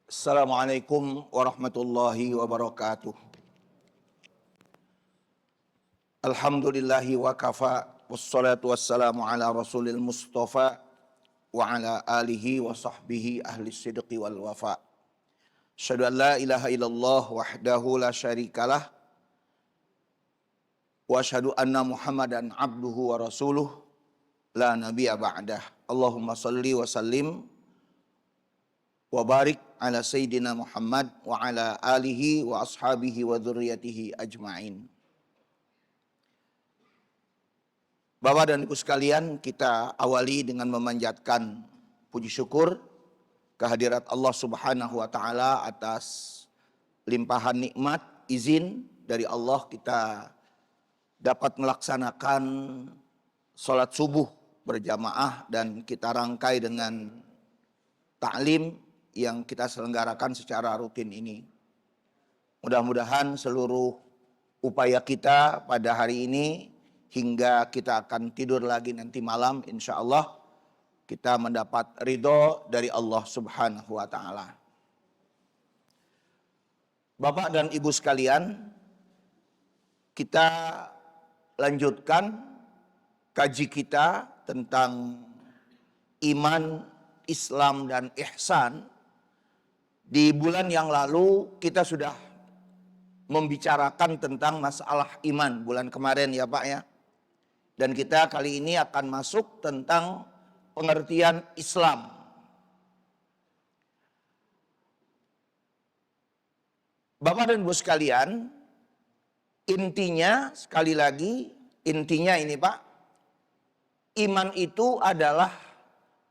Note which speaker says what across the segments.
Speaker 1: Assalamualaikum warahmatullahi wabarakatuh. Alhamdulillahi wa kafa, wassalatu wassalamu ala rasulil mustafa wa ala alihi wa sahbihi ahli sidqi wal wafa. Asyhadu an la ilaha illallah wahdahu la syarikalah wa asyhadu anna muhammadan abduhu wa rasuluh la nabiyya ba'dah. Allahumma salli wa sallim wa barik ala sayyidina Muhammad wa ala alihi wa ashabihi wa dzurriyyatihi ajmain. Bapak dan Ibu sekalian, kita awali dengan memanjatkan puji syukur kehadirat Allah Subhanahu wa taala atas limpahan nikmat, izin dari Allah kita dapat melaksanakan salat subuh berjamaah dan kita rangkai dengan ta'lim yang kita selenggarakan secara rutin ini. Mudah-mudahan seluruh upaya kita pada hari ini hingga kita akan tidur lagi nanti malam, insya Allah kita mendapat ridho dari Allah Subhanahu wa taala. Bapak dan Ibu sekalian, kita lanjutkan kaji kita tentang iman, Islam dan ihsan. Di bulan yang lalu kita sudah membicarakan tentang masalah iman bulan kemarin ya Pak ya. Dan kita kali ini akan masuk tentang pengertian Islam. Bapak dan Ibu sekalian, intinya sekali lagi, intinya ini Pak, iman itu adalah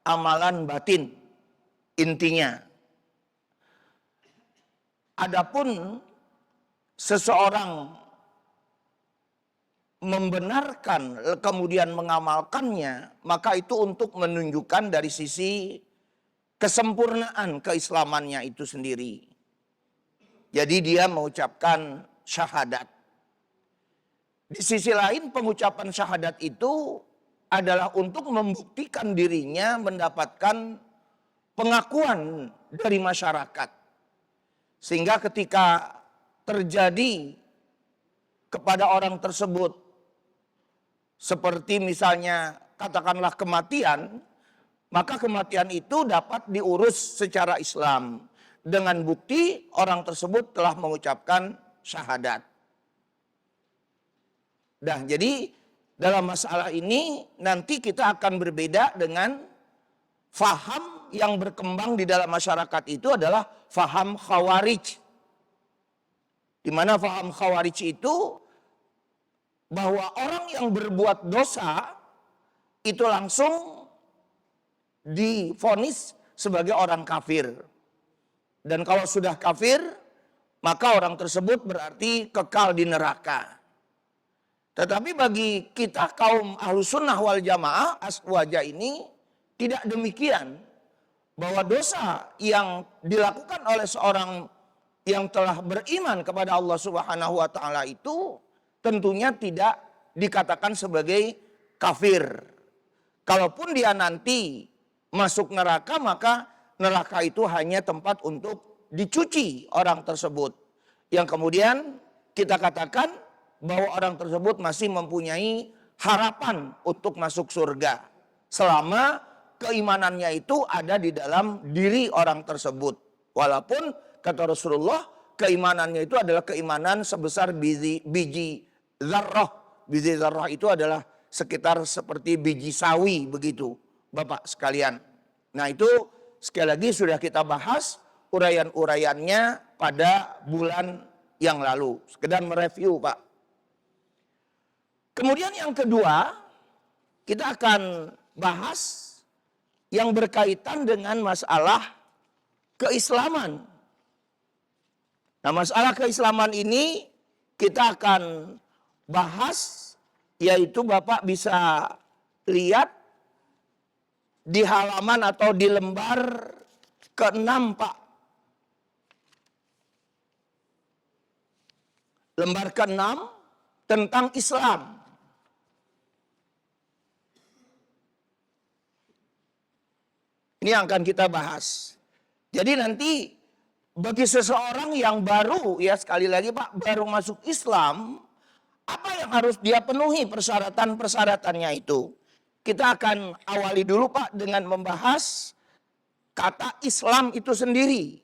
Speaker 1: amalan batin, intinya. Adapun seseorang membenarkan kemudian mengamalkannya, maka itu untuk menunjukkan dari sisi kesempurnaan keislamannya itu sendiri. Jadi dia mengucapkan syahadat. Di sisi lain pengucapan syahadat itu adalah untuk membuktikan dirinya mendapatkan pengakuan dari masyarakat. Sehingga ketika terjadi kepada orang tersebut seperti misalnya katakanlah kematian, maka kematian itu dapat diurus secara Islam dengan bukti orang tersebut telah mengucapkan syahadat. Nah, jadi dalam masalah ini nanti kita akan berbeda dengan faham yang berkembang di dalam masyarakat itu adalah faham khawarij. Di mana faham khawarij itu bahwa orang yang berbuat dosa itu langsung divonis sebagai orang kafir. Dan kalau sudah kafir, maka orang tersebut berarti kekal di neraka. Tetapi bagi kita kaum Ahlussunnah wal Jamaah Aswaja ini tidak demikian, bahwa dosa yang dilakukan oleh seorang yang telah beriman kepada Allah Subhanahu wa taala itu tentunya tidak dikatakan sebagai kafir. Kalaupun dia nanti masuk neraka, maka neraka itu hanya tempat untuk dicuci orang tersebut. Yang kemudian kita katakan bahwa orang tersebut masih mempunyai harapan untuk masuk surga selama keimanannya itu ada di dalam diri orang tersebut. Walaupun kata Rasulullah, keimanannya itu adalah keimanan sebesar biji zarrah. Biji zarrah itu adalah sekitar seperti biji sawi begitu, Bapak sekalian. Nah, itu sekali lagi sudah kita bahas uraian-uraiannya pada bulan yang lalu. Sekedar mereview, Pak. Kemudian yang kedua, kita akan bahas yang berkaitan dengan masalah keislaman. Nah, masalah keislaman ini kita akan bahas, yaitu Bapak bisa lihat di halaman atau di lembar ke-6, Pak. Lembar ke-6 tentang Islam. Ini yang akan kita bahas. Jadi nanti bagi seseorang yang baru, ya sekali lagi Pak, baru masuk Islam, apa yang harus dia penuhi persyaratan-persyaratannya itu? Kita akan awali dulu Pak dengan membahas kata Islam itu sendiri.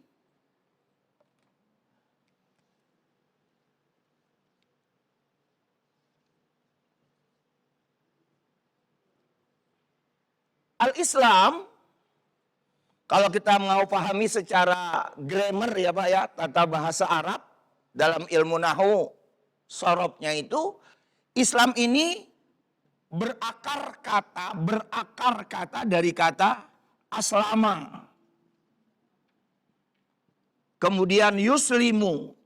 Speaker 1: Al-Islam, kalau kita mau pahami secara grammar ya Pak ya, tata bahasa Arab dalam ilmu nahu sorobnya itu, Islam ini berakar kata dari kata aslama. Kemudian yuslimu.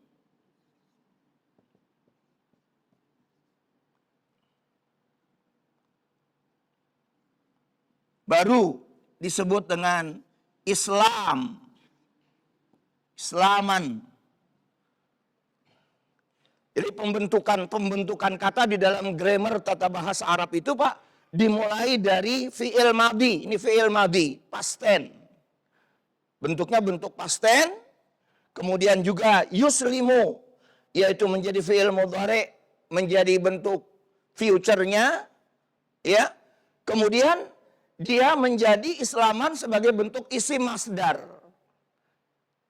Speaker 1: Baru disebut dengan Islam. Islaman. Jadi pembentukan kata di dalam grammar tata bahasa Arab itu Pak, dimulai dari fi'il madhi. Ini fi'il madhi, past tense. Bentuknya bentuk past tense. Kemudian juga yuslimu, yaitu menjadi fi'il mudhari, menjadi bentuk future-nya. Ya. Kemudian dia menjadi islaman sebagai bentuk isim masdar.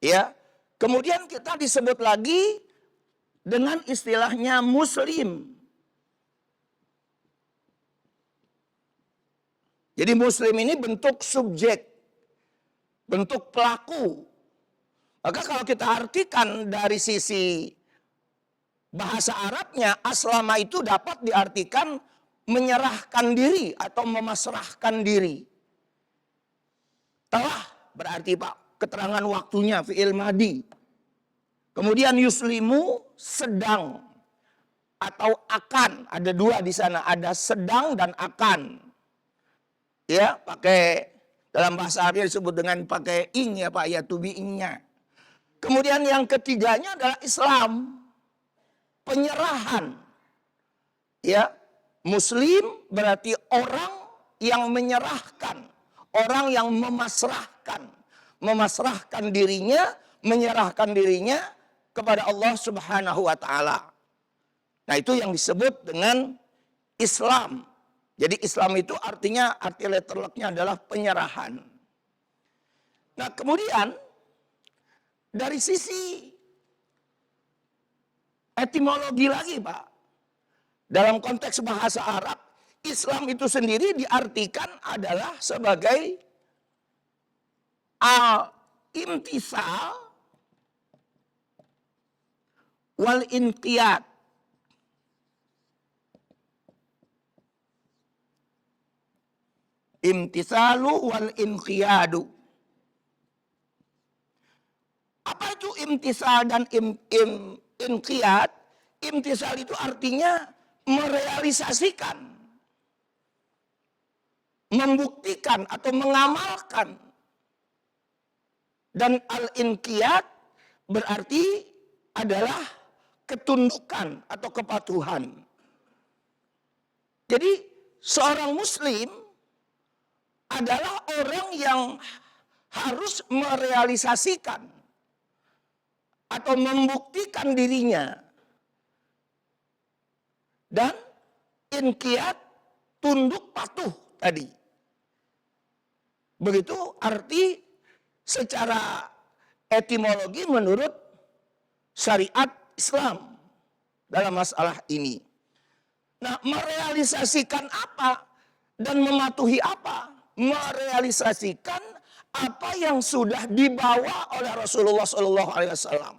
Speaker 1: Ya. Kemudian kita disebut lagi dengan istilahnya muslim. Jadi muslim ini bentuk subjek, bentuk pelaku. Maka kalau kita artikan dari sisi bahasa Arabnya, aslama itu dapat diartikan menyerahkan diri atau memasrahkan diri. Telah berarti Pak, keterangan waktunya fi'il madhi. Kemudian yuslimu sedang atau akan, ada dua di sana, ada sedang dan akan. Ya, pakai dalam bahasa Arab disebut dengan pakai ing ya Pak, ya to be ing-nya. Kemudian yang ketiganya adalah Islam, penyerahan. Ya, Muslim berarti orang yang menyerahkan, orang yang memasrahkan dirinya, menyerahkan dirinya kepada Allah Subhanahu wa taala. Nah, itu yang disebut dengan Islam. Jadi Islam itu artinya, arti letterlocknya adalah penyerahan. Nah, kemudian dari sisi etimologi lagi Pak, dalam konteks bahasa Arab, Islam itu sendiri diartikan adalah sebagai al-imtisal wal inqiyad. Imtisalu wal inqiyadu. Apa itu imtisal dan inqiyad? Imtisal itu artinya merealisasikan, membuktikan atau mengamalkan. Dan al-inqiyad berarti adalah ketundukan atau kepatuhan. Jadi seorang muslim adalah orang yang harus merealisasikan atau membuktikan dirinya. Dan inqiyad, tunduk patuh tadi. Begitu arti secara etimologi menurut syariat Islam dalam masalah ini. Nah, merealisasikan apa dan mematuhi apa? Merealisasikan apa yang sudah dibawa oleh Rasulullah SAW.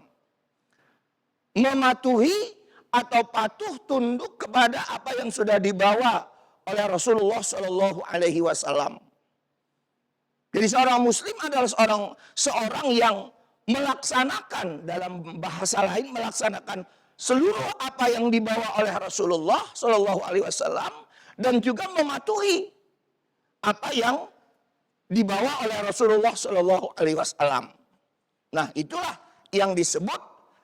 Speaker 1: Mematuhi atau patuh tunduk kepada apa yang sudah dibawa oleh Rasulullah SAW. Jadi seorang muslim adalah seorang yang melaksanakan, dalam bahasa lain melaksanakan seluruh apa yang dibawa oleh Rasulullah SAW dan juga mematuhi apa yang dibawa oleh Rasulullah SAW. Nah, itulah yang disebut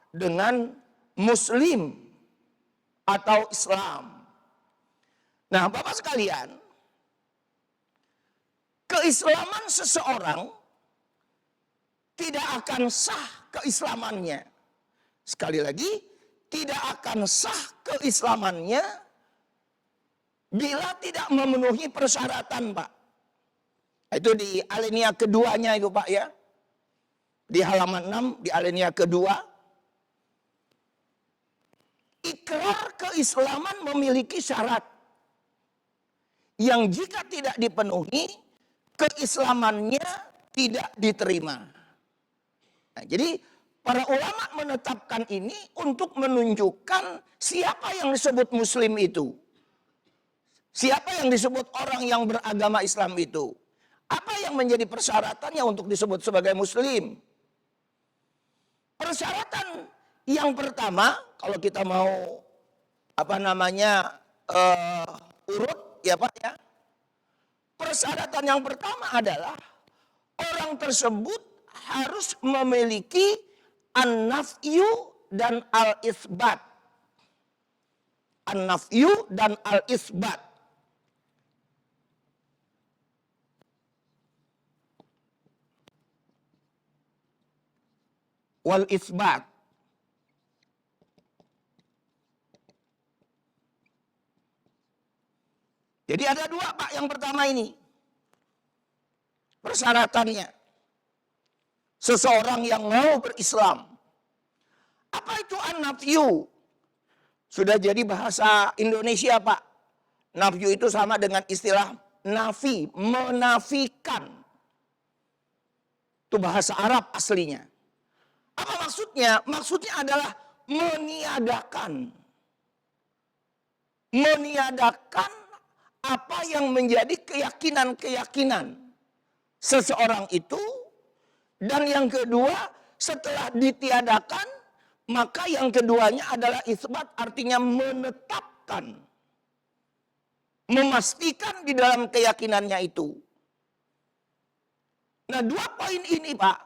Speaker 1: dengan Muslim atau Islam. Nah, Bapak sekalian, keislaman seseorang tidak akan sah keislamannya. Sekali lagi, tidak akan sah keislamannya bila tidak memenuhi persyaratan, Pak. Itu di alinea keduanya itu, Pak, ya. Di halaman 6, di alinea kedua. Ikrar keislaman memiliki syarat yang jika tidak dipenuhi, keislamannya tidak diterima. Nah, jadi para ulama menetapkan ini untuk menunjukkan siapa yang disebut muslim itu. Siapa yang disebut orang yang beragama Islam itu. Apa yang menjadi persyaratannya untuk disebut sebagai muslim? Persyaratan yang pertama, kalau kita mau urut ya Pak ya. Persyaratan yang pertama adalah orang tersebut harus memiliki an-nafyu dan al-isbat. An-nafyu dan al-isbat. Wal-isbat. Jadi ada dua, Pak, yang pertama ini. Persyaratannya. Seseorang yang mau berislam. Apa itu an-nafyu? Sudah jadi bahasa Indonesia, Pak. Nafyu itu sama dengan istilah nafi, menafikan. Itu bahasa Arab aslinya. Apa maksudnya? Maksudnya adalah meniadakan. Meniadakan apa yang menjadi keyakinan-keyakinan seseorang itu. Dan yang kedua, setelah ditiadakan, maka yang keduanya adalah isbat, artinya menetapkan. Memastikan di dalam keyakinannya itu. Nah, dua poin ini, Pak,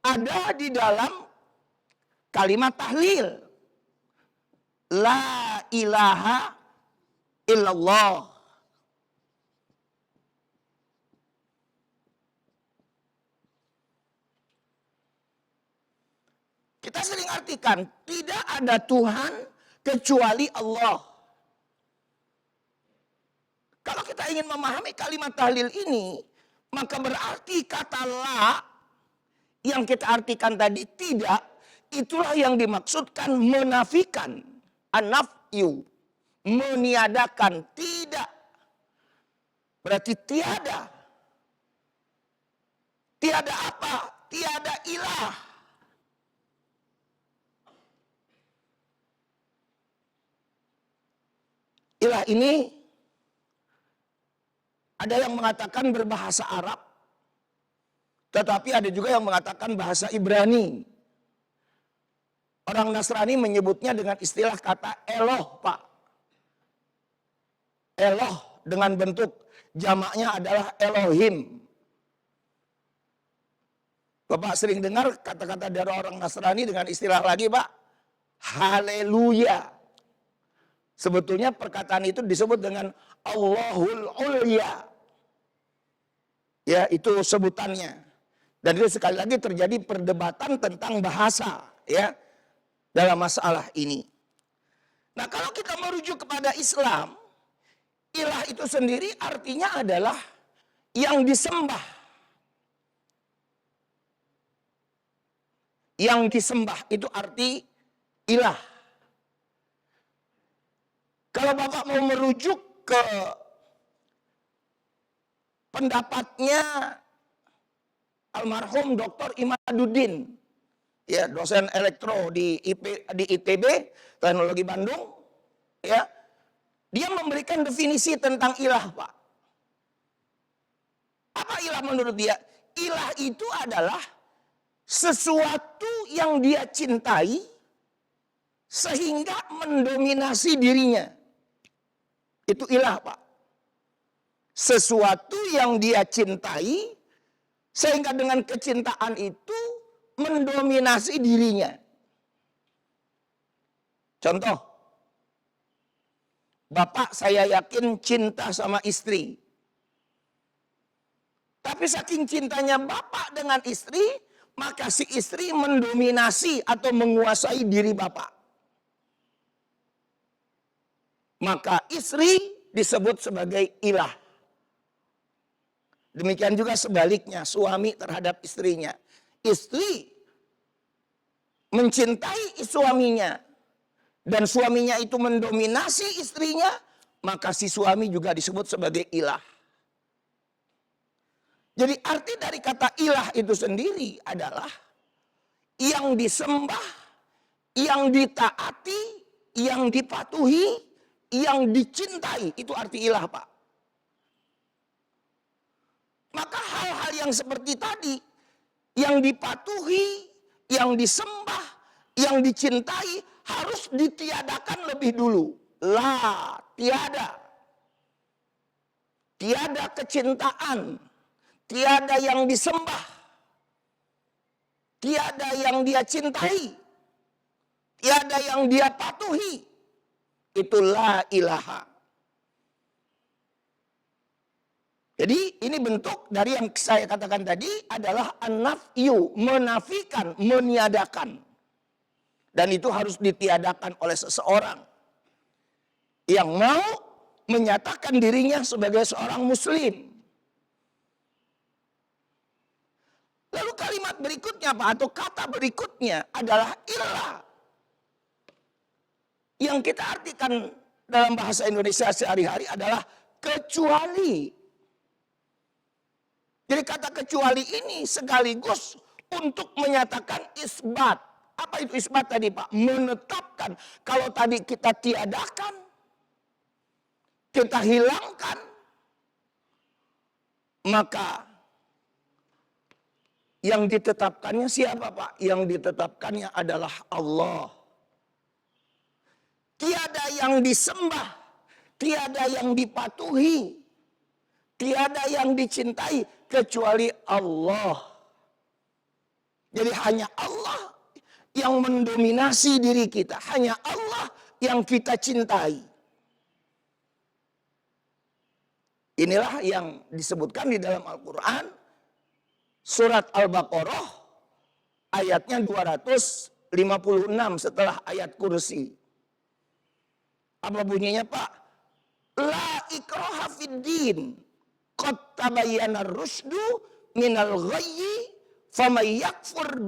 Speaker 1: ada di dalam kalimat tahlil. La ilaha illallah. Kita sering artikan, tidak ada Tuhan kecuali Allah. Kalau kita ingin memahami kalimat tahlil ini, maka berarti kata la yang kita artikan tadi tidak, itulah yang dimaksudkan menafikan. An-nafyu, meniadakan, tidak. Berarti tiada. Tiada apa? Tiada ilah. Ilah ini ada yang mengatakan berbahasa Arab, tetapi ada juga yang mengatakan bahasa Ibrani. Orang Nasrani menyebutnya dengan istilah kata Eloh, Pak. Eloh dengan bentuk jamaknya adalah Elohim. Bapak sering dengar kata-kata dari orang Nasrani dengan istilah lagi, Pak. Haleluya. Sebetulnya perkataan itu disebut dengan Allahul Ulya. Ya, itu sebutannya. Dan itu sekali lagi terjadi perdebatan tentang bahasa, ya, dalam masalah ini. Nah, kalau kita merujuk kepada Islam, ilah itu sendiri artinya adalah yang disembah. Yang disembah itu arti ilah. Kalau Bapak mau merujuk ke pendapatnya almarhum Dr. Imaduddin, ya, dosen elektro di ITB, Teknologi Bandung, ya, dia memberikan definisi tentang ilah, Pak. Apa ilah menurut dia? Ilah itu adalah sesuatu yang dia cintai sehingga mendominasi dirinya. Itu ilah, Pak. Sesuatu yang dia cintai sehingga dengan kecintaan itu mendominasi dirinya. Contoh, Bapak saya yakin cinta sama istri. Tapi saking cintanya bapak dengan istri, maka si istri mendominasi atau menguasai diri bapak. Maka istri disebut sebagai ilah. Demikian juga sebaliknya, suami terhadap istrinya. Istri mencintai suaminya dan suaminya itu mendominasi istrinya, maka si suami juga disebut sebagai ilah. Jadi arti dari kata ilah itu sendiri adalah yang disembah, yang ditaati, yang dipatuhi, yang dicintai. Itu arti ilah, Pak. Maka hal-hal yang seperti tadi, yang dipatuhi, yang disembah, yang dicintai, harus ditiadakan lebih dulu. La, tiada. Tiada kecintaan. Tiada yang disembah. Tiada yang dia cintai. Tiada yang dia patuhi. Itulah ilaha. Jadi ini bentuk dari yang saya katakan tadi adalah an-nafyu, menafikan, meniadakan. Dan itu harus ditiadakan oleh seseorang yang mau menyatakan dirinya sebagai seorang muslim. Lalu kalimat berikutnya Pak, atau kata berikutnya adalah ilah. Yang kita artikan dalam bahasa Indonesia sehari-hari adalah kecuali. Jadi kata kecuali ini sekaligus untuk menyatakan isbat. Apa itu isbat tadi Pak? Menetapkan. Kalau tadi kita tiadakan, kita hilangkan, maka yang ditetapkannya siapa Pak? Yang ditetapkannya adalah Allah. Tiada yang disembah, tiada yang dipatuhi, tiada yang dicintai kecuali Allah. Jadi hanya Allah yang mendominasi diri kita. Hanya Allah yang kita cintai. Inilah yang disebutkan di dalam Al-Quran. Surat Al-Baqarah ayatnya 256 setelah ayat kursi. Apa bunyinya Pak? La ikraha fid din. Qad tabayyana ar-rusydu minal ghayyi faman yakfur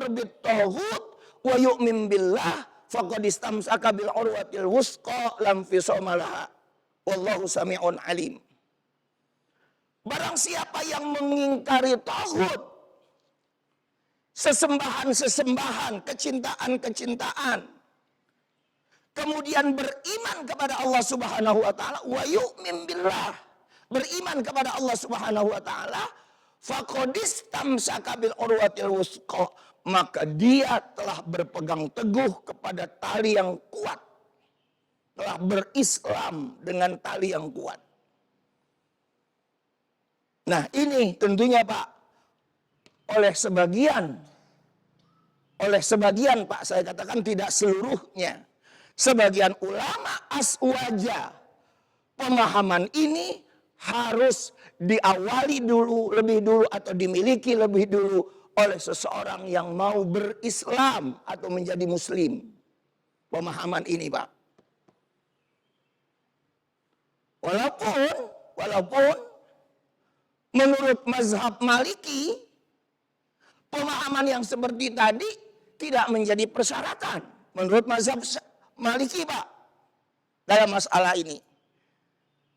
Speaker 1: bit-taghut wa yu'min billah faqad istamsaka bil urwatil wusqa lam fisama laha. Wallahu sami'un alim. Barang siapa yang mengingkari taghut, sesembahan-sesembahan, kecintaan-kecintaan, kemudian beriman kepada Allah Subhanahu wa taala, wa yu'min billah, beriman kepada Allah Subhanahu wa taala, faqadistamsaka bil urwatil wusqa, maka dia telah berpegang teguh kepada tali yang kuat, telah berislam dengan tali yang kuat. Nah, ini tentunya Pak, oleh sebagian Pak, saya katakan tidak seluruhnya. Sebagian ulama aswaja, pemahaman ini harus diawali dulu, lebih dulu, atau dimiliki lebih dulu oleh seseorang yang mau berislam atau menjadi muslim. Pemahaman ini Pak. Walaupun menurut mazhab Maliki, pemahaman yang seperti tadi tidak menjadi persyaratan. Menurut mazhab Maliki Pak, dalam masalah ini.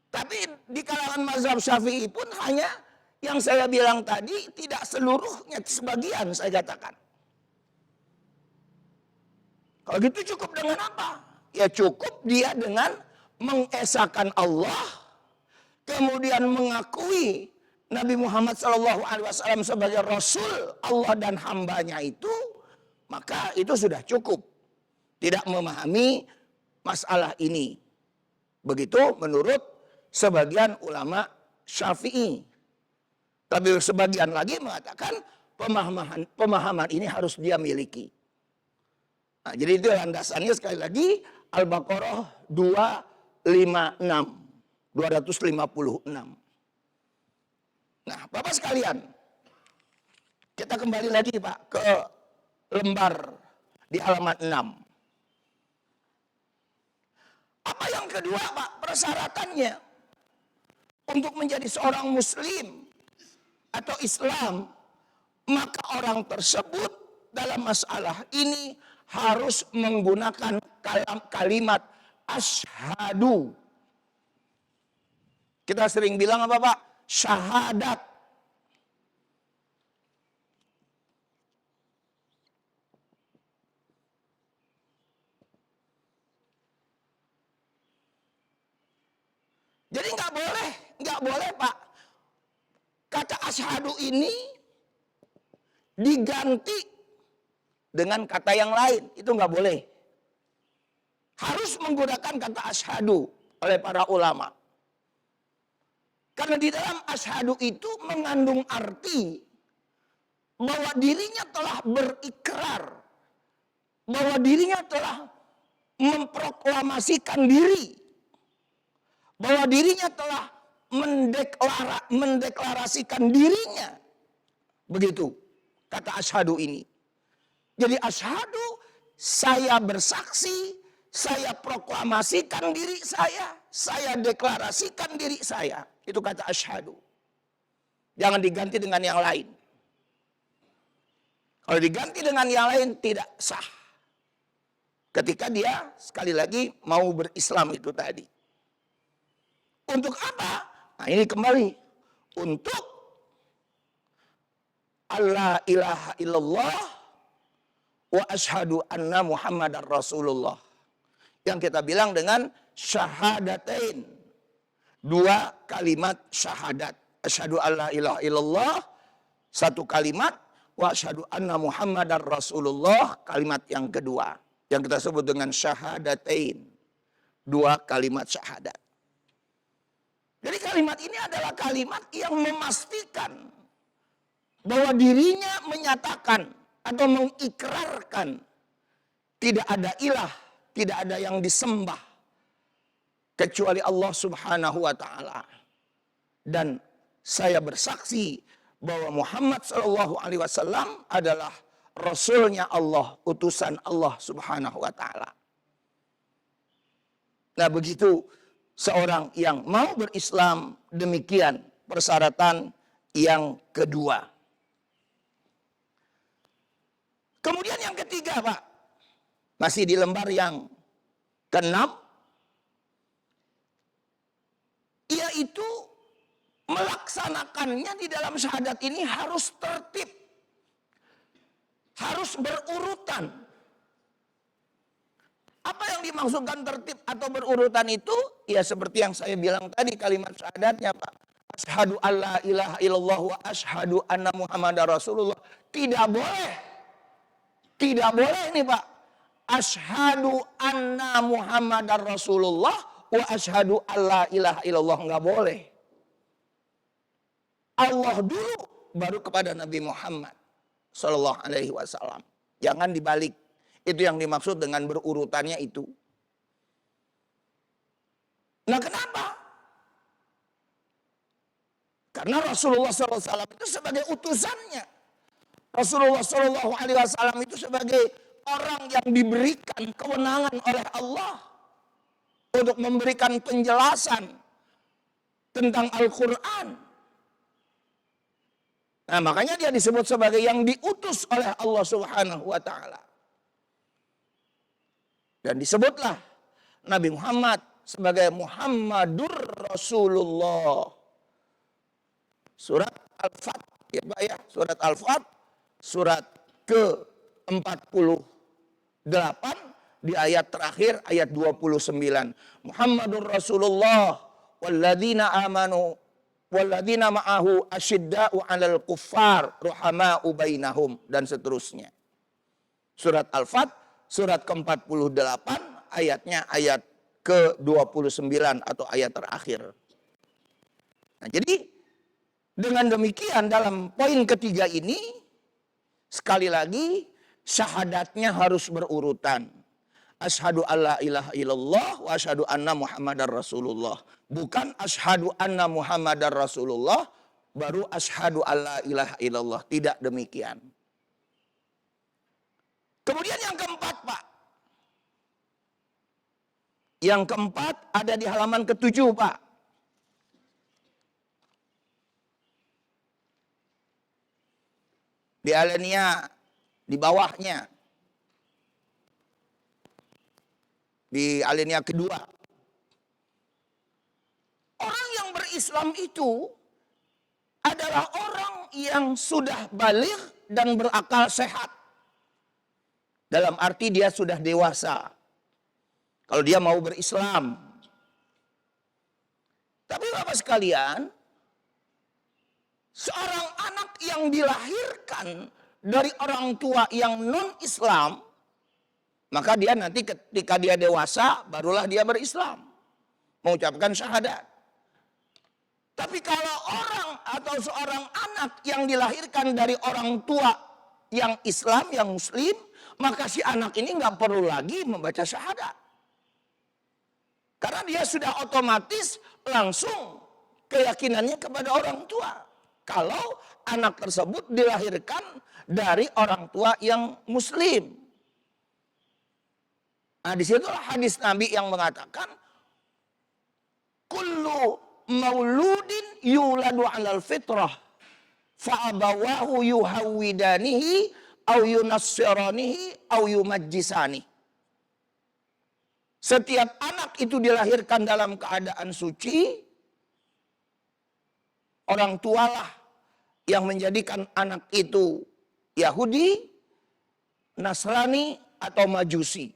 Speaker 1: Tapi di kalangan mazhab Syafi'i pun hanya yang saya bilang tadi, tidak seluruhnya, sebagian saya katakan. Kalau gitu cukup dengan apa? Ya cukup dia dengan mengesahkan Allah, kemudian mengakui Nabi Muhammad SAW sebagai Rasul Allah dan hambanya itu, maka itu sudah cukup. Tidak memahami masalah ini. Begitu menurut sebagian ulama Syafi'i. Tapi sebagian lagi mengatakan pemahaman ini harus dia miliki. Nah, jadi itu landasannya sekali lagi Al-Baqarah 256. Nah, Bapak sekalian, kita kembali lagi Pak ke lembar di halaman 6. Apa yang kedua Pak persyaratannya untuk menjadi seorang muslim atau Islam, maka orang tersebut dalam masalah ini harus menggunakan kalimat asyhadu. Kita sering bilang apa Pak? Syahadat. Jadi nggak boleh Pak, kata asyhadu ini diganti dengan kata yang lain, itu nggak boleh. Harus menggunakan kata asyhadu oleh para ulama. Karena di dalam asyhadu itu mengandung arti bahwa dirinya telah berikrar, bahwa dirinya telah memproklamasikan diri, bahwa dirinya telah mendeklarasikan dirinya. Begitu kata asyhadu ini. Jadi asyhadu, saya bersaksi, saya proklamasikan diri saya deklarasikan diri saya. Itu kata asyhadu. Jangan diganti dengan yang lain. Kalau diganti dengan yang lain tidak sah. Ketika dia sekali lagi mau berislam itu tadi. Untuk apa? Nah ini kembali. Untuk Allah ilaha illallah wa ashadu anna Muhammadar Rasulullah. Yang kita bilang dengan syahadatain. 2 kalimat syahadat. Asyhadu alla ilaha illallah, 1 kalimat. Wa asyhadu anna Muhammadar Rasulullah, kalimat yang kedua. Yang kita sebut dengan syahadatain. 2 kalimat syahadat. Jadi kalimat ini adalah kalimat yang memastikan bahwa dirinya menyatakan atau mengikrarkan tidak ada ilah, tidak ada yang disembah kecuali Allah Subhanahu wa taala. Dan saya bersaksi bahwa Muhammad sallallahu alaihi wasallam adalah rasulnya Allah, utusan Allah Subhanahu wa taala. Nah, begitu seorang yang mau berislam, demikian persyaratan yang kedua. Kemudian yang ketiga Pak, masih di lembar yang ke-6, yaitu melaksanakannya di dalam syahadat ini harus tertib, harus berurutan. Apa yang dimaksudkan tertib atau berurutan itu? Ya seperti yang saya bilang tadi kalimat syahadatnya Pak. Asyhadu alla ilaha illallah wa asyhadu anna Muhammadar Rasulullah. Tidak boleh. Tidak boleh nih Pak. Asyhadu anna Muhammadar Rasulullah wa asyhadu alla ilaha illallah. Enggak boleh. Allah dulu baru kepada Nabi Muhammad sallallahu alaihi wasallam. Jangan dibalik. Itu yang dimaksud dengan berurutannya itu. Nah kenapa? Karena Rasulullah SAW itu sebagai utusannya. Rasulullah SAW itu sebagai orang yang diberikan kewenangan oleh Allah untuk memberikan penjelasan tentang Al-Quran. Nah makanya dia disebut sebagai yang diutus oleh Allah Subhanahu wa ta'ala. Dan disebutlah Nabi Muhammad sebagai Muhammadur Rasulullah. Surat Al-Fat, ya Pak ya, surat Al-Fat, surat ke-48 di ayat terakhir, ayat 29. Muhammadur Rasulullah walladzina amanu walladzina ma'ahu asyidda'u 'alal kuffar ruhama'u bainahum, dan seterusnya. Surat Al-Fat, surat ke-48, ayatnya ayat ke-29 atau ayat terakhir. Nah, jadi dengan demikian dalam poin ketiga ini, sekali lagi syahadatnya harus berurutan. Asyhadu alla ilaha illallah wa asyhadu anna Muhammadar Rasulullah. Bukan asyhadu anna Muhammadar Rasulullah baru asyhadu alla ilaha illallah. Tidak demikian. Kemudian yang keempat, Pak. Yang keempat ada di halaman ke-7, Pak. Di alinea di bawahnya. Di alinea kedua. Orang yang berislam itu adalah orang yang sudah baligh dan berakal sehat. Dalam arti dia sudah dewasa. Kalau dia mau berislam. Tapi Bapak sekalian, seorang anak yang dilahirkan dari orang tua yang non-Islam, maka dia nanti ketika dia dewasa, barulah dia berislam. Mengucapkan syahadat. Tapi kalau orang atau seorang anak yang dilahirkan dari orang tua yang Islam, yang Muslim, maka si anak ini nggak perlu lagi membaca syahadat. Karena dia sudah otomatis langsung keyakinannya kepada orang tua. Kalau anak tersebut dilahirkan dari orang tua yang Muslim. Nah, disitulah hadis Nabi yang mengatakan, kullu mauludin yuladu alal fitrah fa'abawahu yuhawwidanihi au yunassiranihi au yumajjisani. Setiap anak itu dilahirkan dalam keadaan suci, orang tualah yang menjadikan anak itu Yahudi, Nasrani, atau Majusi.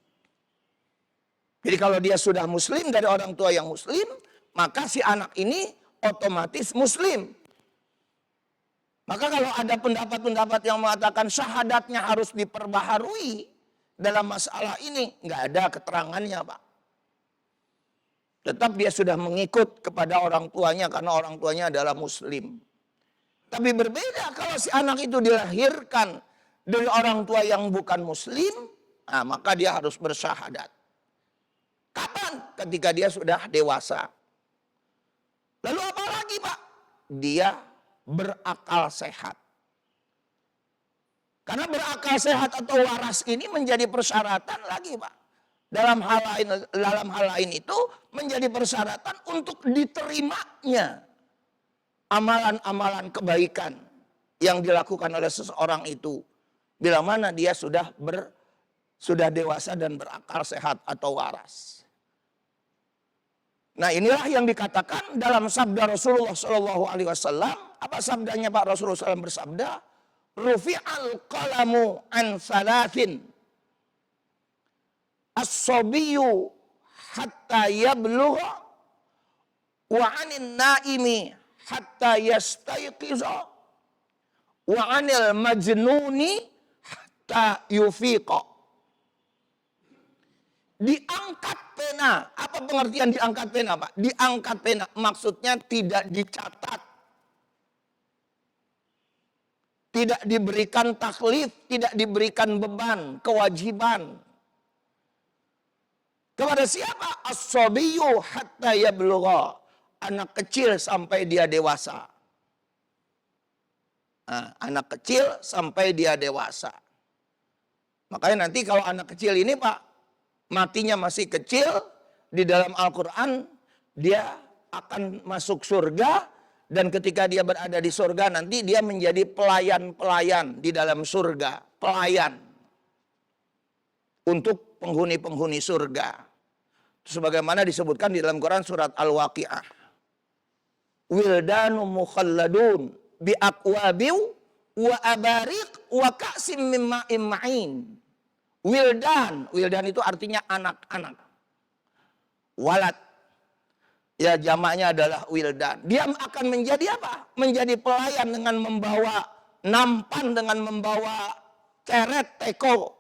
Speaker 1: Jadi kalau dia sudah Muslim dari orang tua yang Muslim, maka si anak ini otomatis Muslim. Maka kalau ada pendapat-pendapat yang mengatakan syahadatnya harus diperbaharui dalam masalah ini, nggak ada keterangannya, Pak. Tetap dia sudah mengikut kepada orang tuanya karena orang tuanya adalah Muslim. Tapi berbeda kalau si anak itu dilahirkan dari orang tua yang bukan Muslim, nah, maka dia harus bersyahadat. Kapan? Ketika dia sudah dewasa. Lalu apa lagi, Pak? Dia berakal sehat. Karena berakal sehat atau waras ini menjadi persyaratan lagi, Pak. Dalam hal lain itu menjadi persyaratan untuk diterimanya amalan-amalan kebaikan yang dilakukan oleh seseorang itu. Bila mana dia sudah dewasa dan berakal sehat atau waras. Nah, inilah yang dikatakan dalam sabda Rasulullah SAW. Apa sabdanya Pak? Rasulullah SAW bersabda, rufi'al qalamu an salatin, as-sabiyyu hatta yablugha, wa 'anil naimi hatta yastayqiza, wa 'anil majnuni hatta yufiqa. Diangkat pena. Apa pengertian diangkat pena, Pak? Diangkat pena maksudnya tidak dicatat. Tidak diberikan taklif, tidak diberikan beban, kewajiban. Kepada siapa? As-sabiyyu hatta yablugha. Anak kecil sampai dia dewasa. Nah, anak kecil sampai dia dewasa. Makanya nanti kalau anak kecil ini, Pak, matinya masih kecil, di dalam Al-Quran dia akan masuk surga, dan ketika dia berada di surga nanti dia menjadi pelayan-pelayan di dalam surga. Pelayan untuk penghuni-penghuni surga. Sebagaimana disebutkan di dalam Quran surat Al-Waqi'ah. Wildanu mukhalladun bi aqwabiw wa abariq wa ka'sim min ma'in ma'in. Wildan itu artinya anak-anak. Walad, ya jamaknya adalah wildan. Dia akan menjadi apa? Menjadi pelayan dengan membawa nampan, dengan membawa ceret, teko,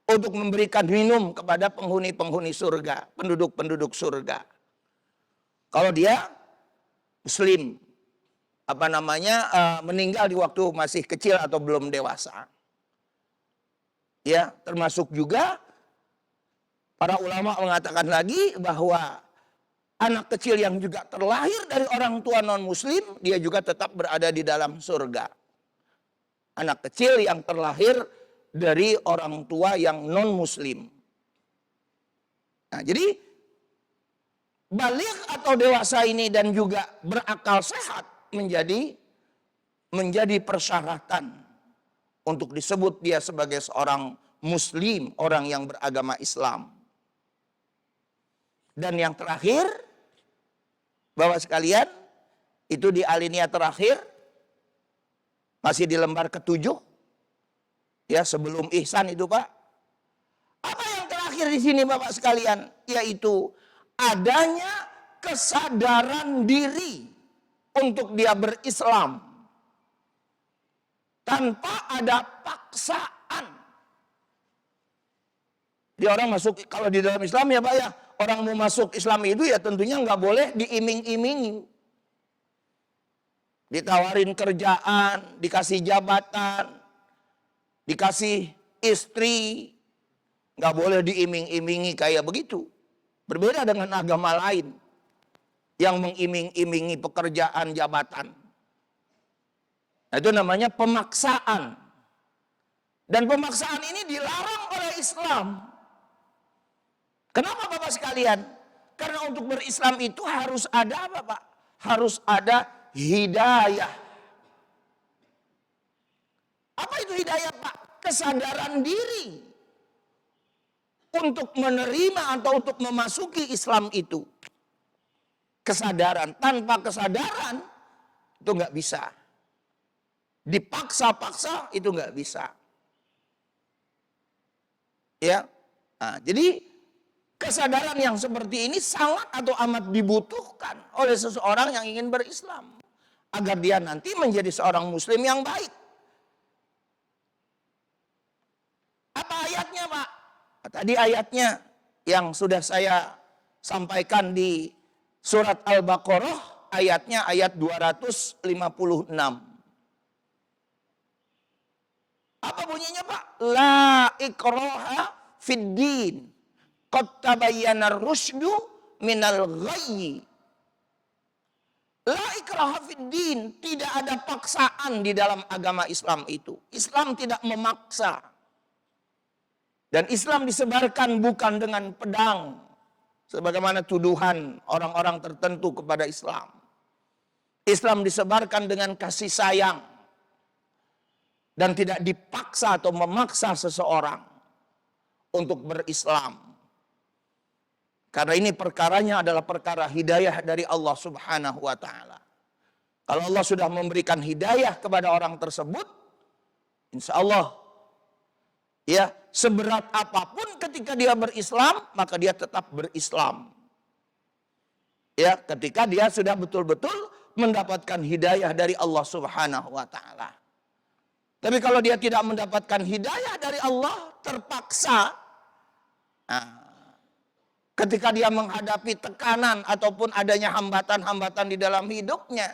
Speaker 1: untuk memberikan minum kepada penghuni-penghuni surga, penduduk-penduduk surga. Kalau dia Muslim, meninggal di waktu masih kecil atau belum dewasa. Ya, termasuk juga para ulama mengatakan lagi bahwa anak kecil yang juga terlahir dari orang tua non-muslim, dia juga tetap berada di dalam surga. Anak kecil yang terlahir dari orang tua yang non-muslim. Nah, jadi baligh atau dewasa ini dan juga berakal sehat menjadi persyaratan untuk disebut dia sebagai seorang muslim, orang yang beragama Islam. Dan yang terakhir, Bapak sekalian, itu di alinea terakhir, masih di lembar ke-7, ya sebelum ihsan itu Pak. Apa yang terakhir di sini Bapak sekalian? Yaitu adanya kesadaran diri untuk dia berislam tanpa ada paksaan. Jadi orang masuk, kalau di dalam Islam ya Pak ya, orang mau masuk Islam itu ya tentunya nggak boleh diiming-imingi. Ditawarin kerjaan, dikasih jabatan, dikasih istri, nggak boleh diiming-imingi kayak begitu. Berbeda dengan agama lain yang mengiming-imingi pekerjaan jabatan. Nah, itu namanya pemaksaan. Dan pemaksaan ini dilarang oleh Islam. Kenapa Bapak sekalian? Karena untuk berislam itu harus ada apa Pak? Harus ada hidayah. Apa itu hidayah Pak? Kesadaran diri untuk menerima atau untuk memasuki Islam itu. Kesadaran. Tanpa kesadaran itu nggak bisa. Dipaksa-paksa itu nggak bisa. Ya, nah, jadi kesadaran yang seperti ini sangat atau amat dibutuhkan oleh seseorang yang ingin berislam. Agar dia nanti menjadi seorang muslim yang baik. Apa ayatnya Pak? Tadi ayatnya yang sudah saya sampaikan di surat Al-Baqarah, ayatnya ayat 256. Apa bunyinya Pak? La ikraha fid din. Qad tabayyana ar-rusydu minal ghayyi. La ikraha fid din. Tidak ada paksaan di dalam agama Islam itu. Islam tidak memaksa. Dan Islam disebarkan bukan dengan pedang. Sebagaimana tuduhan orang-orang tertentu kepada Islam. Islam disebarkan dengan kasih sayang. Dan tidak dipaksa atau memaksa seseorang untuk berislam. Karena ini perkaranya adalah perkara hidayah dari Allah Subhanahu wa ta'ala. Kalau Allah sudah memberikan hidayah kepada orang tersebut, insya Allah, ya, seberat apapun ketika dia berislam, maka dia tetap berislam. Ya, ketika dia sudah betul-betul mendapatkan hidayah dari Allah Subhanahu wa ta'ala. Tapi kalau dia tidak mendapatkan hidayah dari Allah, terpaksa, nah, ketika dia menghadapi tekanan ataupun adanya hambatan-hambatan di dalam hidupnya,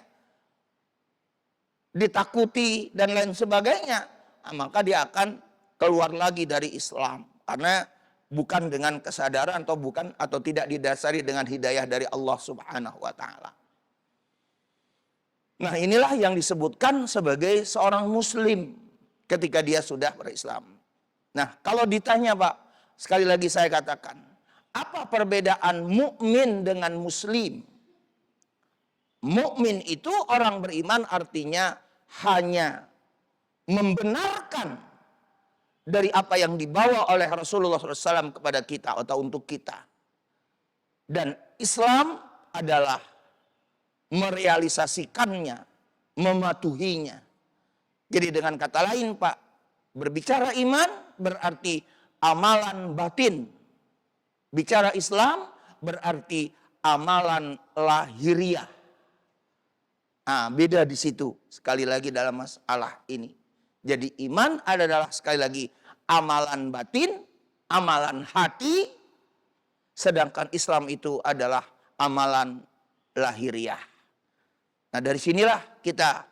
Speaker 1: ditakuti dan lain sebagainya, nah, maka dia akan keluar lagi dari Islam. Karena bukan dengan kesadaran atau tidak didasari dengan hidayah dari Allah Subhanahu wa ta'ala. Nah, inilah yang disebutkan sebagai seorang muslim ketika dia sudah berislam. Nah, kalau ditanya Pak, sekali lagi saya katakan, apa perbedaan mukmin dengan muslim? Mukmin itu orang beriman artinya hanya membenarkan dari apa yang dibawa oleh Rasulullah SAW kepada kita atau untuk kita. Dan Islam adalah merealisasikannya, mematuhinya. Jadi dengan kata lain Pak, berbicara iman berarti amalan batin. Bicara Islam berarti amalan lahiriah. Nah, beda di situ sekali lagi dalam masalah ini. Jadi iman adalah sekali lagi amalan batin, amalan hati. Sedangkan Islam itu adalah amalan lahiriah. Nah, dari sinilah kita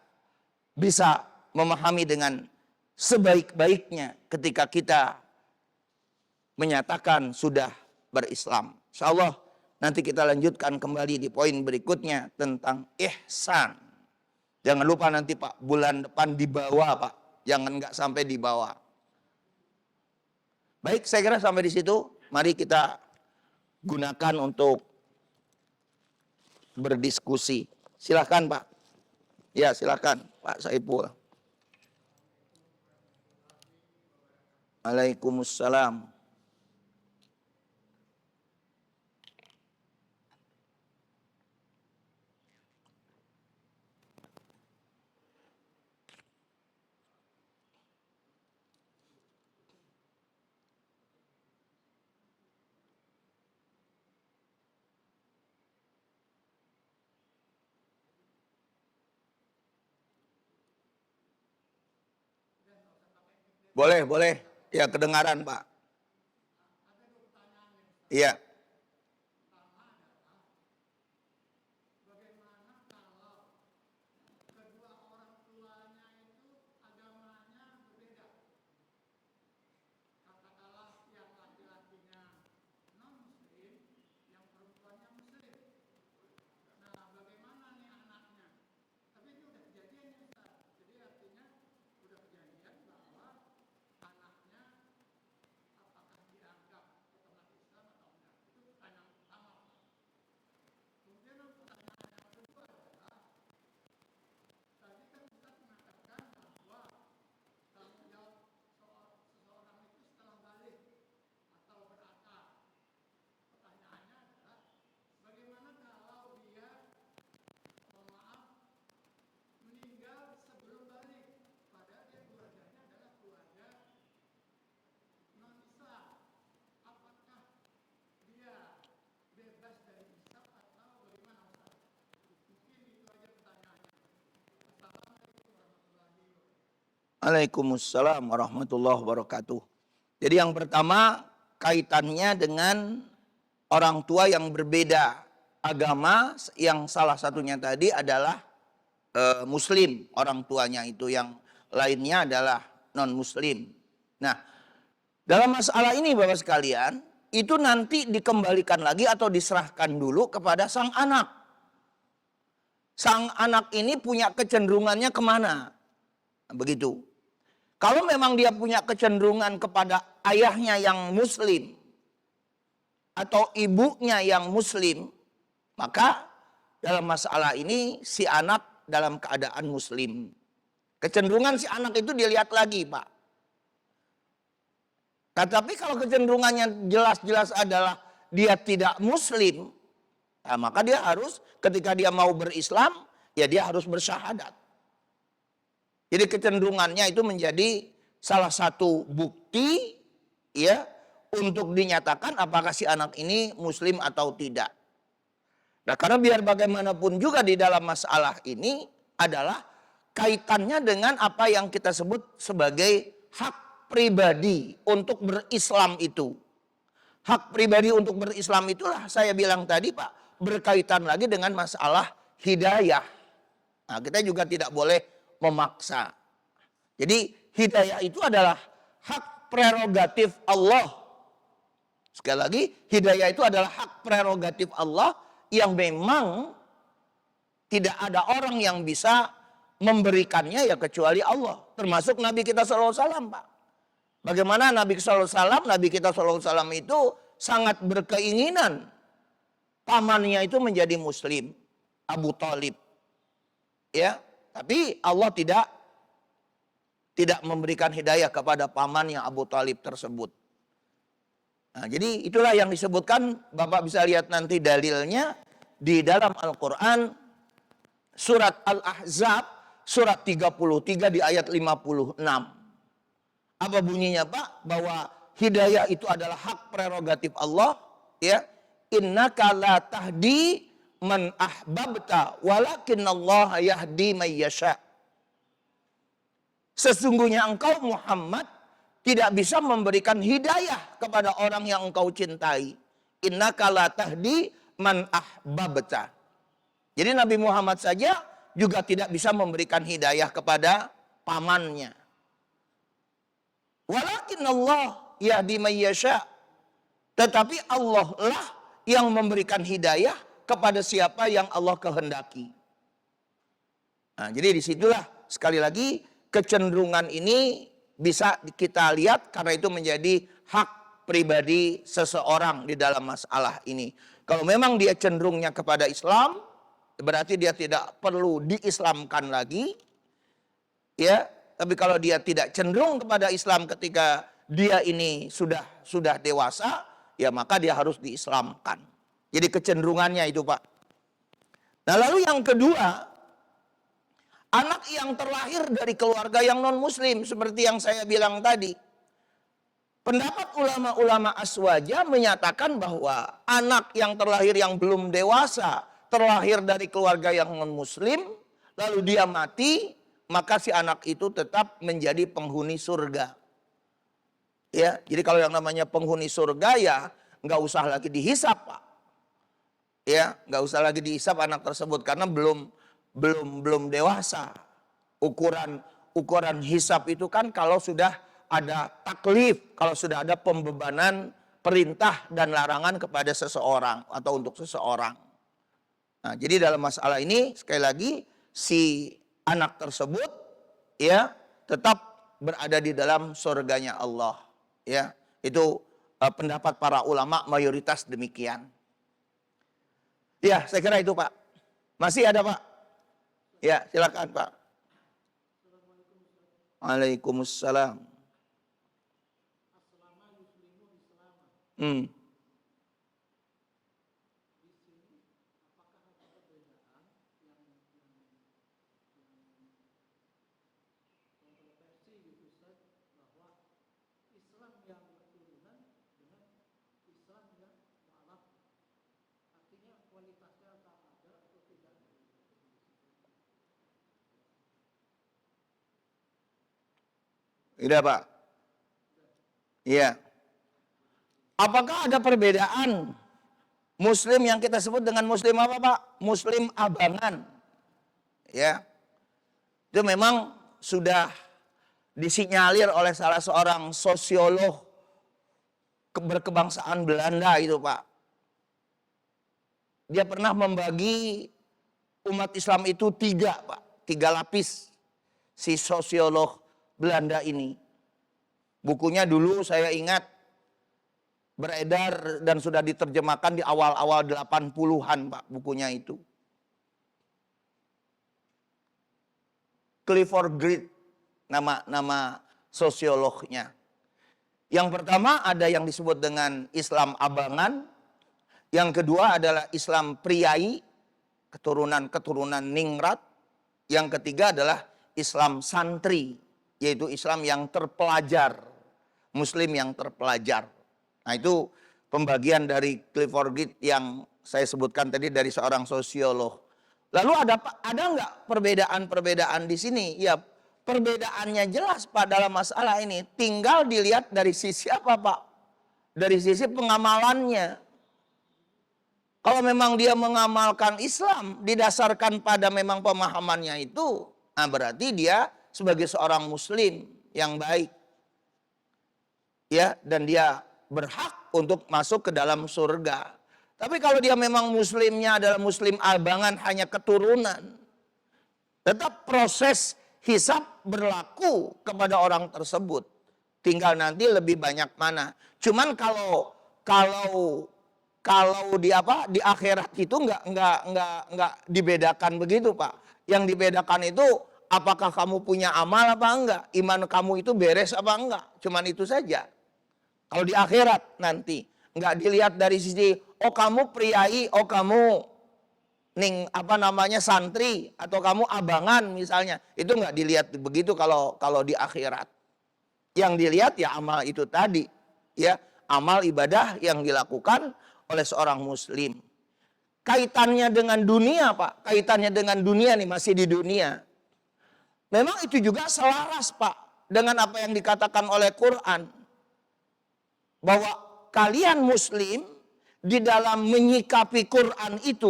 Speaker 1: bisa memahami dengan sebaik-baiknya ketika kita menyatakan sudah berislam. Insyaallah Nanti kita lanjutkan kembali di poin berikutnya tentang ihsan. Jangan lupa nanti Pak, bulan depan dibawa Pak. Jangan nggak sampai dibawa. Baik, saya kira sampai di situ. Mari kita gunakan untuk berdiskusi. Silakan Pak. Ya silakan Pak Saiful. Waalaikumsalam. Boleh, boleh. Ya, kedengaran, Pak. Iya. Waalaikumsalam warahmatullahi wabarakatuh. Jadi yang pertama kaitannya dengan orang tua yang berbeda agama, yang salah satunya tadi adalah muslim, orang tuanya itu, yang lainnya adalah non muslim. Nah, dalam masalah ini Bapak sekalian, itu nanti dikembalikan lagi atau diserahkan dulu kepada sang anak. Sang anak ini punya kecenderungannya kemana? Begitu. Kalau memang dia punya kecenderungan kepada ayahnya yang muslim atau ibunya yang muslim, maka dalam masalah ini si anak dalam keadaan muslim. Kecenderungan si anak itu dilihat lagi, Pak. Tetapi kalau kecenderungannya jelas-jelas adalah dia tidak muslim, nah maka dia harus, ketika dia mau berislam, ya dia harus bersyahadat. Jadi kecenderungannya itu menjadi salah satu bukti ya untuk dinyatakan apakah si anak ini muslim atau tidak. Nah, karena biar bagaimanapun juga di dalam masalah ini adalah kaitannya dengan apa yang kita sebut sebagai hak pribadi untuk berislam itu. Hak pribadi untuk berislam itulah saya bilang tadi Pak, berkaitan lagi dengan masalah hidayah. Nah, kita juga tidak boleh memaksa. Jadi hidayah itu adalah hak prerogatif Allah. Sekali lagi, hidayah itu adalah hak prerogatif Allah yang memang tidak ada orang yang bisa memberikannya ya kecuali Allah. Termasuk Nabi kita SAW, Pak. Bagaimana Nabi SAW, Nabi kita SAW itu sangat berkeinginan pamannya itu menjadi muslim, Abu Thalib. Ya, tapi Allah tidak memberikan hidayah kepada pamannya Abu Thalib tersebut. Nah, jadi itulah yang disebutkan, Bapak bisa lihat nanti dalilnya di dalam Al-Quran surat Al-Ahzab surat 33 di ayat 56. Apa bunyinya Pak? Bahwa hidayah itu adalah hak prerogatif Allah, ya. Innaka la tahdi man ahbabta walakinnallaha yahdi may yasha. Sesungguhnya engkau Muhammad tidak bisa memberikan hidayah kepada orang yang engkau cintai. Innaka la tahdi man ahbabta. Jadi Nabi Muhammad saja juga tidak bisa memberikan hidayah kepada pamannya. Walakin Allah yahdi may yasha. Tetapi Allah lah yang memberikan hidayah kepada siapa yang Allah kehendaki. Nah, jadi disitulah sekali lagi kecenderungan ini bisa kita lihat karena itu menjadi hak pribadi seseorang di dalam masalah ini. Kalau memang dia cenderungnya kepada Islam, berarti dia tidak perlu diislamkan lagi. Ya, tapi kalau dia tidak cenderung kepada Islam ketika dia ini sudah dewasa, ya maka dia harus diislamkan. Jadi kecenderungannya itu, Pak. Nah, lalu yang kedua, anak yang terlahir dari keluarga yang non-muslim, seperti yang saya bilang tadi. Pendapat ulama-ulama aswaja menyatakan bahwa anak yang terlahir yang belum dewasa, terlahir dari keluarga yang non-muslim, lalu dia mati, maka si anak itu tetap menjadi penghuni surga. Ya, jadi kalau yang namanya penghuni surga ya nggak usah lagi dihisap, Pak. Ya, nggak usah lagi dihisap anak tersebut karena belum dewasa. Ukuran hisap itu kan kalau sudah ada taklif, kalau sudah ada pembebanan perintah dan larangan kepada seseorang atau untuk seseorang. Nah, jadi dalam masalah ini sekali lagi si anak tersebut ya tetap berada di dalam surganya Allah. Ya, itu pendapat para ulama mayoritas demikian. Ya, saya kira itu, Pak. Masih ada, Pak? Ya, silakan, Pak. Waalaikumsalam. Tidak, Pak. Iya. Apakah ada perbedaan Muslim yang kita sebut dengan Muslim apa, Pak? Muslim abangan. Ya. Itu memang sudah disinyalir oleh salah seorang sosiolog berkebangsaan Belanda itu, Pak. Dia pernah membagi umat Islam itu tiga, Pak. 3 lapis. Si sosiolog Belanda ini. Bukunya dulu saya ingat beredar dan sudah diterjemahkan di awal-awal 80-an, Pak, bukunya itu. Clifford Geertz nama sosiolognya. Yang pertama ada yang disebut dengan Islam abangan. Yang kedua adalah Islam priai, keturunan ningrat. Yang ketiga adalah Islam santri, yaitu Islam yang terpelajar, Muslim yang terpelajar. Nah, itu pembagian dari Clifford Geertz yang saya sebutkan tadi dari seorang sosiolog. Lalu ada nggak perbedaan-perbedaan di sini? Ya, perbedaannya jelas, Pak, dalam masalah ini. Tinggal dilihat dari sisi apa, Pak? Dari sisi pengamalannya. Kalau memang dia mengamalkan Islam didasarkan pada memang pemahamannya itu, nah berarti dia sebagai seorang Muslim yang baik. Ya, dan dia berhak untuk masuk ke dalam surga. Tapi kalau dia memang Muslimnya adalah Muslim abangan hanya keturunan, tetap proses hisab berlaku kepada orang tersebut. Tinggal nanti lebih banyak mana. Cuman kalau di akhirat itu nggak dibedakan begitu, Pak. Yang dibedakan itu apakah kamu punya amal apa enggak, iman kamu itu beres apa enggak. Cuman itu saja. Kalau di akhirat nanti nggak dilihat dari sisi oh kamu priai, oh kamu santri atau kamu abangan misalnya. Itu nggak dilihat begitu kalau di akhirat. Yang dilihat ya amal itu tadi, ya, amal ibadah yang dilakukan oleh seorang Muslim. Kaitannya dengan dunia, Pak, kaitannya dengan dunia nih, masih di dunia. Memang itu juga selaras, Pak, dengan apa yang dikatakan oleh Quran. Bahwa kalian Muslim di dalam menyikapi Quran itu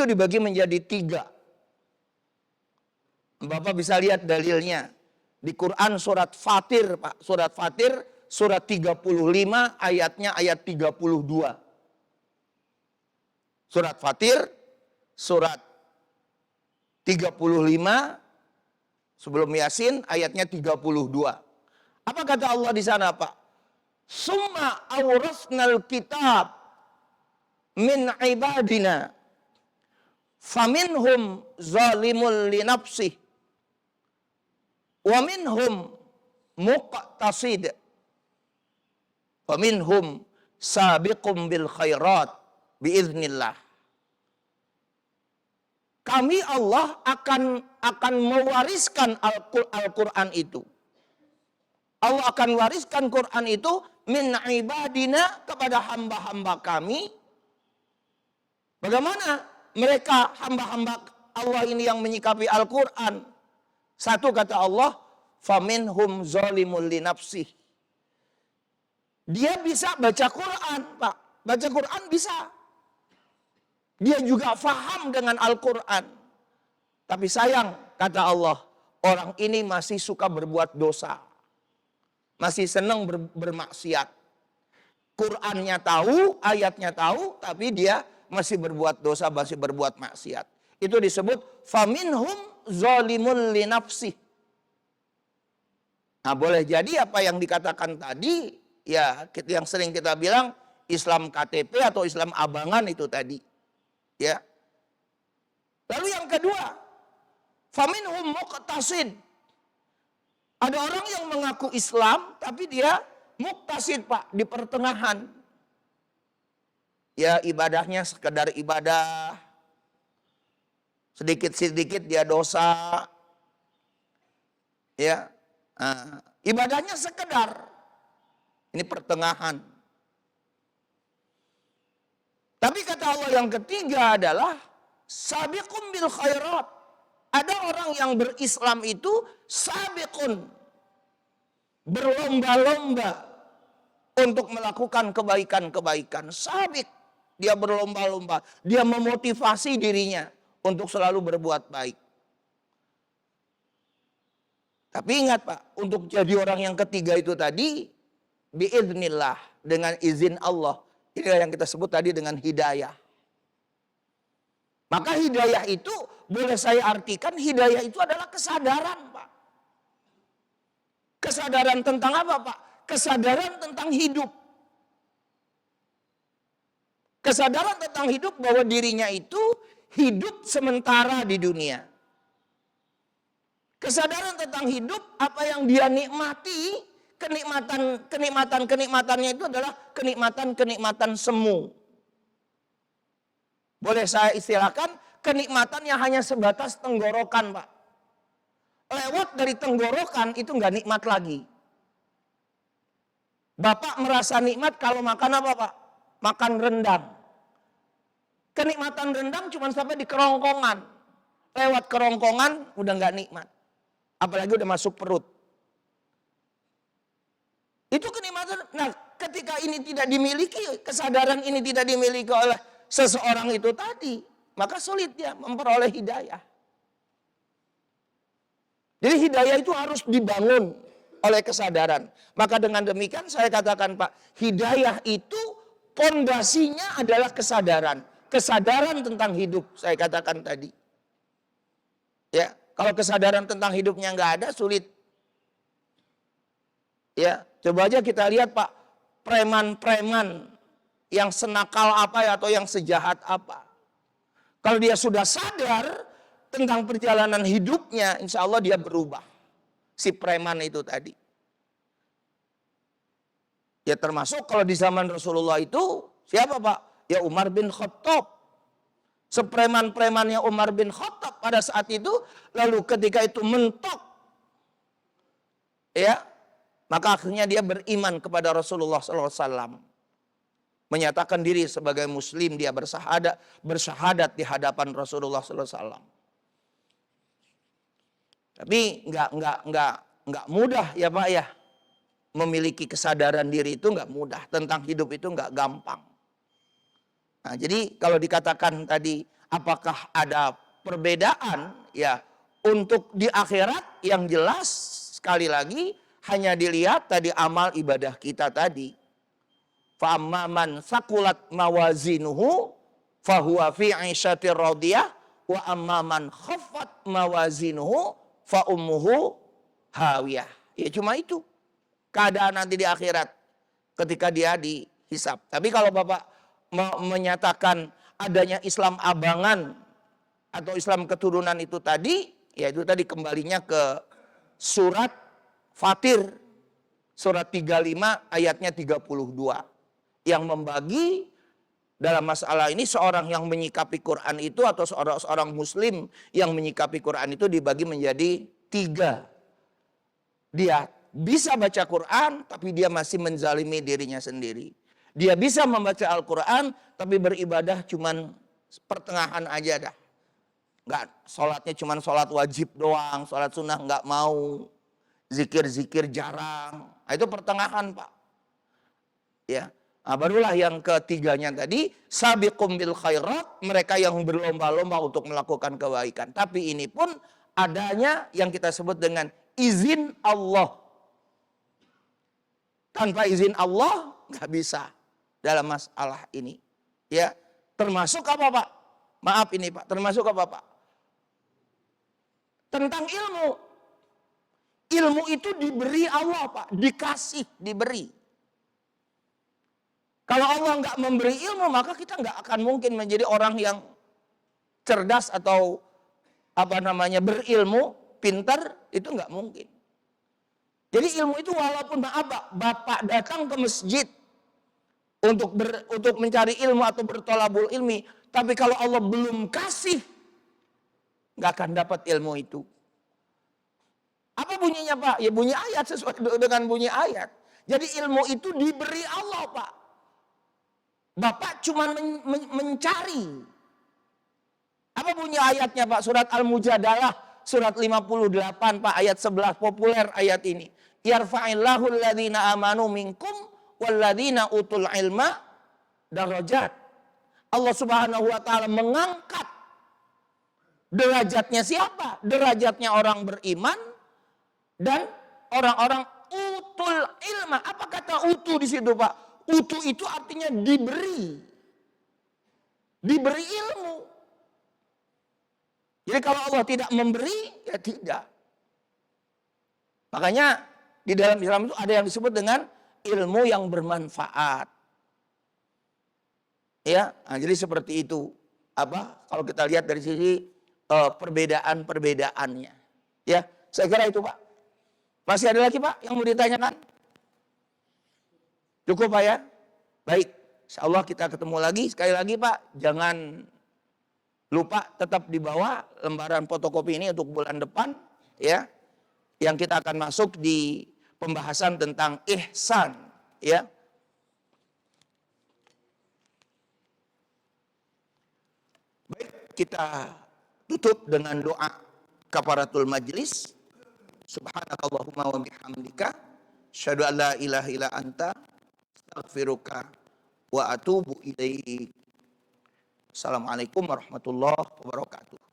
Speaker 1: dibagi menjadi 3. Bapak bisa lihat dalilnya. Di Quran surat Fatir, Pak. Surat Fatir, surat 35 ayatnya ayat 32. Surat Fatir, surat 35, sebelum Yasin ayatnya 32. Apa kata Allah di sana, Pak? Summa awrasnal kitab min ibadina faminhum zalimul li nafsih wa minhum muqtasid wa minhum sabiqum bil khairat biiznillah. Kami Allah akan mewariskan Al-Quran itu. Allah akan wariskan Quran itu min ibadina kepada hamba-hamba kami. Bagaimana mereka hamba-hamba Allah ini yang menyikapi Al-Quran? Satu kata Allah, faminhum zalimul li nafsih. Dia bisa baca Quran, Pak. Baca Quran bisa. Dia juga faham dengan Al-Quran. Tapi sayang, kata Allah, orang ini masih suka berbuat dosa. Masih senang bermaksiat. Qurannya tahu, ayatnya tahu, tapi dia masih berbuat dosa, masih berbuat maksiat. Itu disebut faminhum zalimul li nafsih. Nah, boleh jadi apa yang dikatakan tadi, ya yang sering kita bilang Islam KTP atau Islam abangan itu tadi. Ya. Lalu yang kedua, faminhum muqtasid. Ada orang yang mengaku Islam tapi dia muqtasid, Pak, di pertengahan. Ya, ibadahnya sekedar ibadah. Sedikit-sedikit dia dosa. Ya. Nah, ibadahnya sekedar. Ini pertengahan. Tapi kata Allah yang ketiga adalah sabiqum bil khairat. Ada orang yang berislam itu sabiqun, berlomba-lomba untuk melakukan kebaikan-kebaikan. Sabiq, dia berlomba-lomba, dia memotivasi dirinya untuk selalu berbuat baik. Tapi ingat, Pak, untuk jadi orang yang ketiga itu tadi biiznillah, dengan izin Allah. Inilah yang kita sebut tadi dengan hidayah. Maka hidayah itu boleh saya artikan hidayah itu adalah kesadaran, Pak. Kesadaran tentang apa, Pak? Kesadaran tentang hidup. Kesadaran tentang hidup bahwa dirinya itu hidup sementara di dunia. Kesadaran tentang hidup, apa yang dia nikmati, kenikmatannya itu adalah kenikmatan semu. Boleh saya istilahkan kenikmatan yang hanya sebatas tenggorokan, Pak. Lewat dari tenggorokan itu nggak nikmat lagi. Bapak merasa nikmat kalau makan apa, Pak? Makan rendang. Kenikmatan rendang cuma sampai di kerongkongan. Lewat kerongkongan udah nggak nikmat. Apalagi udah masuk perut. Itu kenikmatan. Nah, ketika ini tidak dimiliki, kesadaran ini tidak dimiliki oleh seseorang itu tadi, maka sulit dia memperoleh hidayah. Jadi hidayah itu harus dibangun oleh kesadaran. Maka dengan demikian saya katakan, Pak, hidayah itu pondasinya adalah kesadaran. Kesadaran tentang hidup, saya katakan tadi. Ya, kalau kesadaran tentang hidupnya nggak ada, sulit. Ya, coba aja kita lihat, Pak, preman-preman yang senakal apa ya, atau yang sejahat apa. Kalau dia sudah sadar tentang perjalanan hidupnya, insya Allah dia berubah. Si preman itu tadi. Ya termasuk kalau di zaman Rasulullah itu, siapa, Pak? Ya Umar bin Khattab. Sepreman-premannya Umar bin Khattab pada saat itu, lalu ketika itu mentok, ya, maka akhirnya dia beriman kepada Rasulullah SAW. Menyatakan diri sebagai muslim, dia bersyahadat di hadapan Rasulullah SAW. Tapi nggak mudah ya, Pak, ya. Memiliki kesadaran diri itu nggak mudah, tentang hidup itu nggak gampang. Nah, jadi kalau dikatakan tadi apakah ada perbedaan, ya, untuk di akhirat yang jelas sekali lagi hanya dilihat tadi amal ibadah kita tadi. Fa'amman sakulat mawazinuhu fahuwa fi 'ishatir radiyah wa amma man khaffat mawazinuhu fa ummuhu hawiyah. Ya cuma itu keadaan nanti di akhirat ketika dia dihisab. Tapi kalau Bapak menyatakan adanya Islam abangan atau Islam keturunan itu tadi, ya itu tadi kembalinya ke surat Fatir, surat 35 ayatnya 32. Yang membagi dalam masalah ini seorang yang menyikapi Quran itu atau seorang muslim yang menyikapi Quran itu dibagi menjadi 3. Dia bisa baca Quran tapi dia masih menzalimi dirinya sendiri. Dia bisa membaca Al-Quran tapi beribadah cuman pertengahan aja dah. Enggak, sholatnya cuman sholat wajib doang, sholat sunnah enggak mau. Zikir-zikir jarang. Nah, itu pertengahan, Pak. Ya. Nah, barulah yang ketiganya tadi, sabiqum bil khairat, mereka yang berlomba-lomba untuk melakukan kebaikan. Tapi ini pun adanya yang kita sebut dengan izin Allah. Tanpa izin Allah nggak bisa dalam masalah ini. Ya, termasuk apa, Pak? Maaf ini, Pak. Termasuk apa, Pak? Tentang ilmu. Ilmu itu diberi Allah, Pak. Dikasih, diberi. Kalau Allah nggak memberi ilmu, maka kita nggak akan mungkin menjadi orang yang cerdas atau berilmu, pintar, itu nggak mungkin. Jadi ilmu itu walaupun Bapak datang ke masjid untuk mencari ilmu atau bertolabul ilmi, tapi kalau Allah belum kasih, nggak akan dapat ilmu itu. Apa bunyinya, Pak? Ya bunyi ayat, sesuai dengan bunyi ayat. Jadi ilmu itu diberi Allah, Pak. Bapak cuma mencari. Apa bunyi ayatnya, Pak? Surat Al-Mujadalah, surat 58, Pak, ayat 11, populer ayat ini. Yarfa'illahu alladhina amanu minkum walladhina utul ilma darajat. Allah Subhanahu wa taala mengangkat derajatnya siapa? Derajatnya orang beriman dan orang-orang utul ilma. Apa kata utu di situ, Pak? Utu itu artinya diberi. Diberi ilmu. Jadi kalau Allah tidak memberi, ya tidak. Makanya di dalam Islam itu ada yang disebut dengan ilmu yang bermanfaat. Ya, nah, jadi seperti itu. Kalau kita lihat dari sisi perbedaan-perbedaannya. Ya, saya kira itu, Pak. Masih ada lagi, Pak, yang mau ditanyakan? Cukup, Pak, ya? Baik, insya Allah kita ketemu lagi. Sekali lagi, Pak, jangan lupa tetap dibawa lembaran fotokopi ini untuk bulan depan, ya. Yang kita akan masuk di pembahasan tentang ihsan, ya. Baik, kita tutup dengan doa kafaratul majlis. Subhanakallahumma wa bihamdika asyhadu an la ilaha illa anta astaghfiruka wa atubu ilaik. Assalamualaikum warahmatullahi wabarakatuh.